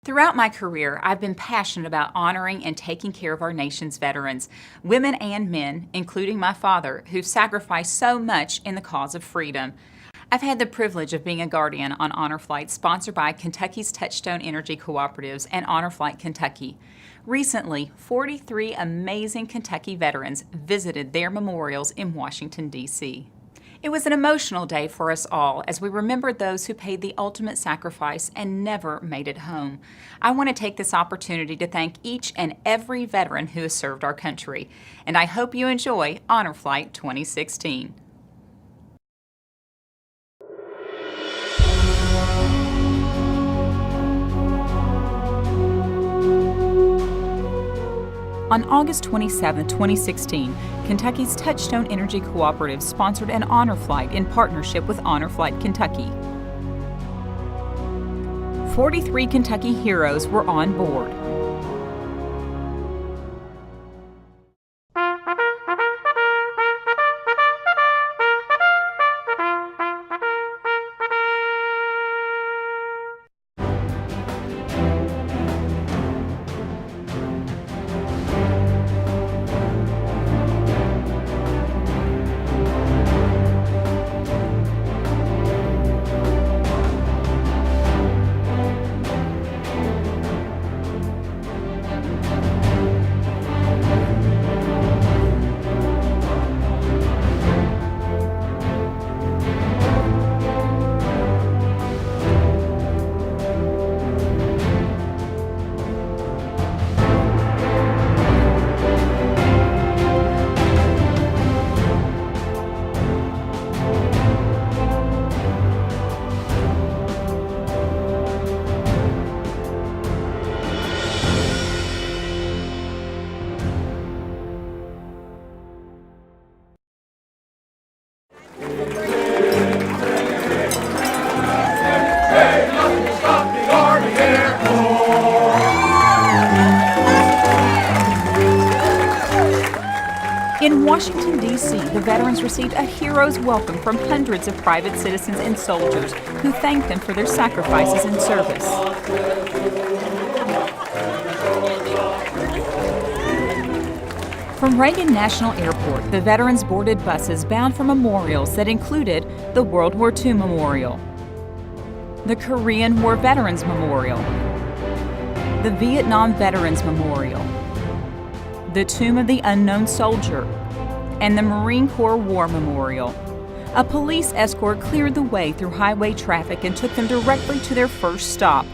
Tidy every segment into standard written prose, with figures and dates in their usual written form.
Throughout my career, I've been passionate about honoring and taking care of our nation's veterans, women and men, including my father, who sacrificed so much in the cause of freedom. I've had the privilege of being a guardian on honor flights sponsored by Kentucky's Touchstone Energy Cooperatives and Honor Flight Kentucky. Recently, 43 amazing Kentucky veterans visited their memorials in Washington, D.C. It was an emotional day for us all as we remembered those who paid the ultimate sacrifice and never made it home. I want to take this opportunity to thank each and every veteran who has served our country, and I hope you enjoy Honor Flight 2016. On August 27, 2016, Kentucky's Touchstone Energy Cooperative sponsored an honor flight in partnership with Honor Flight Kentucky. 43 Kentucky heroes were on board. In Washington, D.C., the veterans received a hero's welcome from hundreds of private citizens and soldiers who thanked them for their sacrifices and service. From Reagan National Airport, the veterans boarded buses bound for memorials that included the World War II Memorial, the Korean War Veterans Memorial, the Vietnam Veterans Memorial, the Tomb of the Unknown Soldier, and the Marine Corps War Memorial. A police escort cleared the way through highway traffic and took them directly to their first stop.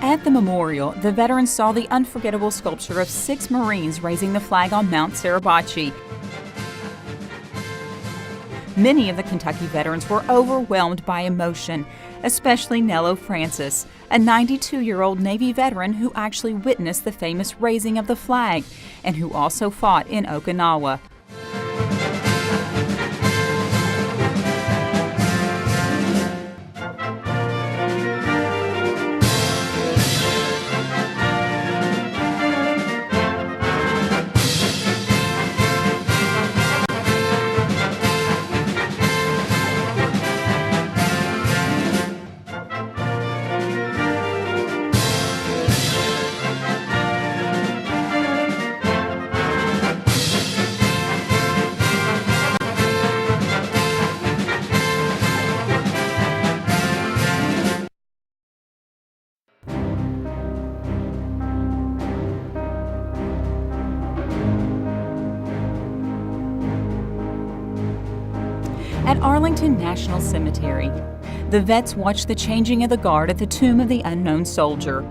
At the memorial, the veterans saw the unforgettable sculpture of 6 Marines raising the flag on Mount Suribachi. Many of the Kentucky veterans were overwhelmed by emotion, especially Nello Francis, a 92-year-old Navy veteran who actually witnessed the famous raising of the flag and who also fought in Okinawa. At Arlington National Cemetery, the vets watched the changing of the guard at the Tomb of the Unknown Soldier.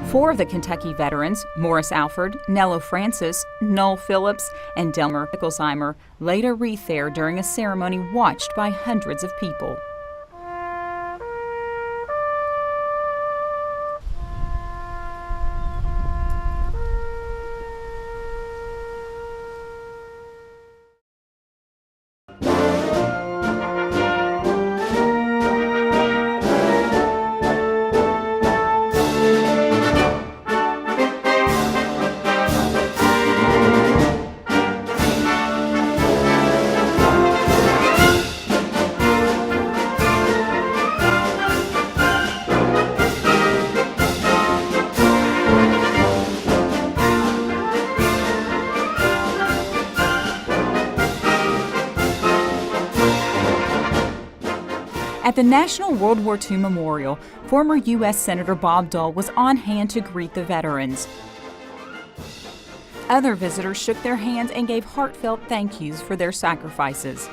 Four of the Kentucky veterans, Morris Alford, Nello Francis, Noel Phillips, and Delmer Picklesheimer, laid a wreath there during a ceremony watched by hundreds of people. At the National World War II Memorial, former U.S. Senator Bob Dole was on hand to greet the veterans. Other visitors shook their hands and gave heartfelt thank yous for their sacrifices.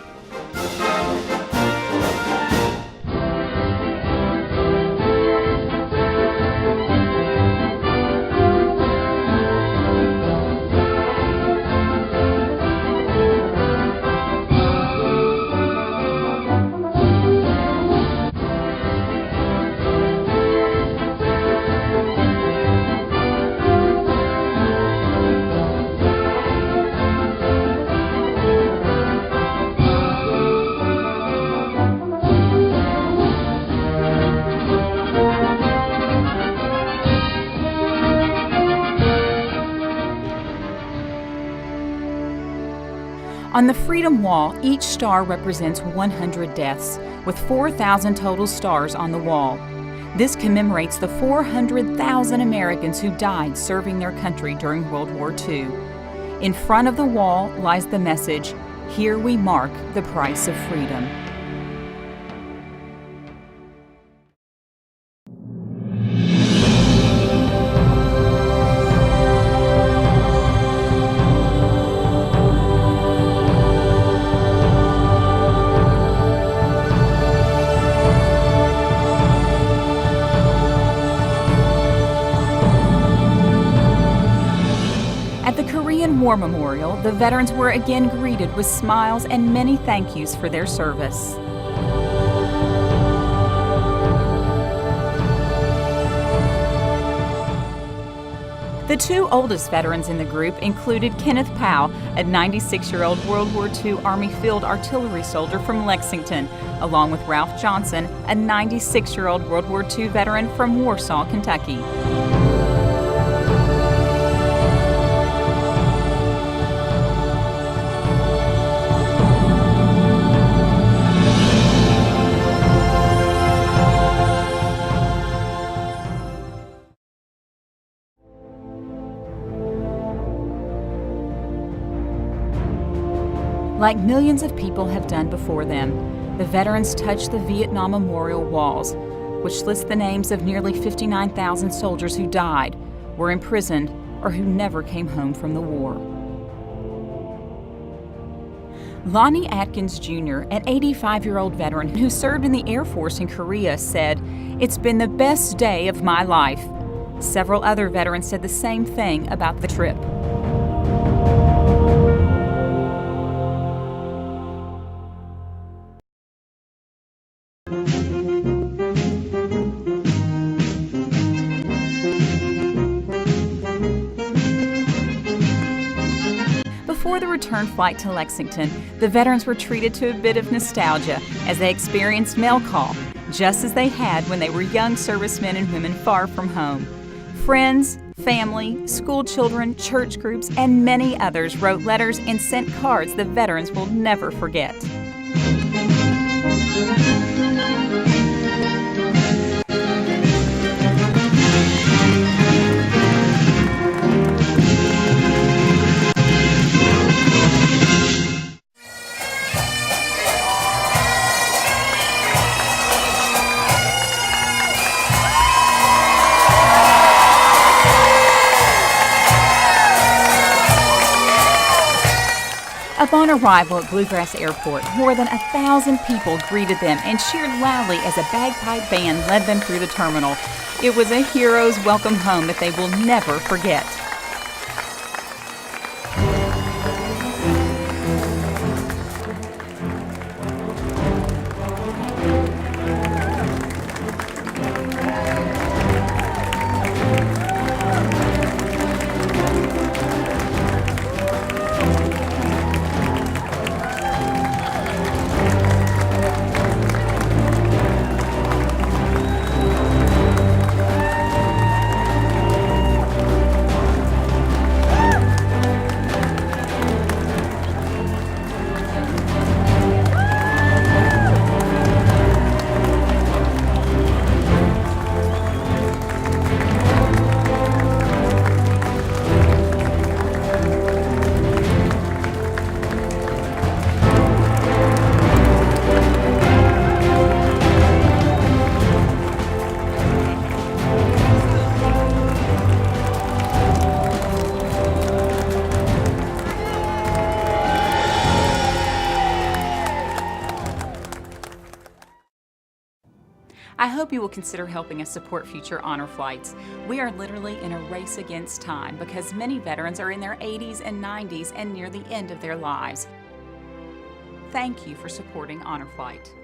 On the Freedom Wall, each star represents 100 deaths, with 4,000 total stars on the wall. This commemorates the 400,000 Americans who died serving their country during World War II. In front of the wall lies the message, "Here we mark the price of freedom." At the Korean War Memorial, the veterans were again greeted with smiles and many thank yous for their service. The two oldest veterans in the group included Kenneth Powell, a 96-year-old World War II Army Field Artillery soldier from Lexington, along with Ralph Johnson, a 96-year-old World War II veteran from Warsaw, Kentucky. Like millions of people have done before them, the veterans touched the Vietnam Memorial walls, which list the names of nearly 59,000 soldiers who died, were imprisoned, or who never came home from the war. Lonnie Atkins Jr., an 85-year-old veteran who served in the Air Force in Korea, said, "It's been the best day of my life." Several other veterans said the same thing about the trip. Before the return flight to Lexington, the veterans were treated to a bit of nostalgia as they experienced mail call, just as they had when they were young servicemen and women far from home. Friends, family, school children, church groups, and many others wrote letters and sent cards the veterans will never forget. Upon arrival at Bluegrass Airport, more than 1,000 people greeted them and cheered loudly as a bagpipe band led them through the terminal. It was a hero's welcome home that they will never forget. hope you will consider helping us support future honor flights. We are literally in a race against time because many veterans are in their 80s and 90s and near the end of their lives. Thank you for supporting Honor Flight.